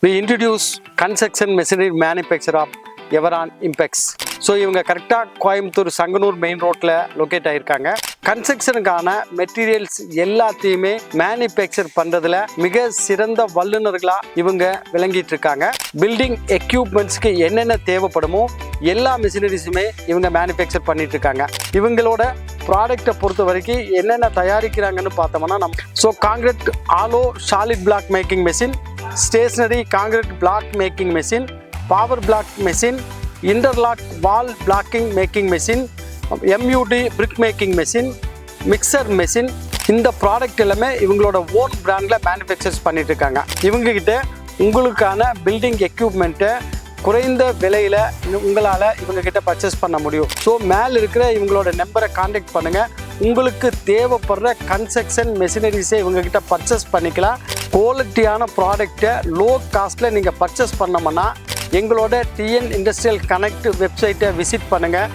We introduce construction machinery manufacturer of Everon Impex. So இவங்க கரெக்டாக Coimbatore Sanganur main ரோட்டில் locate ஆகியிருக்காங்க. கன்ஸ்ட்ரக்ஷனுக்கான மெட்டீரியல்ஸ் எல்லாத்தையுமே மேனுஃபேக்சர் பண்ணுறதுல மிக சிறந்த வல்லுநர்களாக இவங்க விளங்கிட்டு இருக்காங்க. பில்டிங் எக்யூப்மெண்ட்ஸ்க்கு என்னென்ன தேவைப்படுமோ எல்லா மிஷினரிஸுமே இவங்க மேனுஃபேக்சர் பண்ணிட்டு இருக்காங்க. இவங்களோட ப்ராடக்டை பொறுத்த வரைக்கும் என்னென்ன தயாரிக்கிறாங்கன்னு பார்த்தோம்னா concrete hollow solid block making machine, stationary concrete block making machine, power block machine, interlock wall blocking making machine, MUD brick making machine, mixer machine. இந்த ப்ராடக்ட் எல்லாமே இவங்களோட ஓன் பிராண்டில் மேனுஃபேக்சர்ஸ் பண்ணிட்டு இருக்காங்க. இவங்ககிட்ட உங்களுக்கான பில்டிங் எக்யூப்மெண்ட்டை குறைந்த விலையில் உங்களால் இவங்ககிட்ட பர்ச்சேஸ் பண்ண முடியும். ஸோ மேலே இருக்கிற இவங்களோட நம்பரை கான்டாக்ட் பண்ணுங்கள். உங்களுக்கு தேவைப்படுற கன்ஸ்ட்ரக்ஷன் மெஷினரிஸை இவங்ககிட்ட பர்ச்சேஸ் பண்ணிக்கலாம். குவாலிட்டியான ப்ராடக்டை லோ காஸ்ட்டில் நீங்கள் பர்ச்சேஸ் பண்ணோம்னா எங்களோட டிஎன் இண்டஸ்ட்ரியல் கனெக்ட் வெப்சைட்டை விசிட் பண்ணுங்கள்.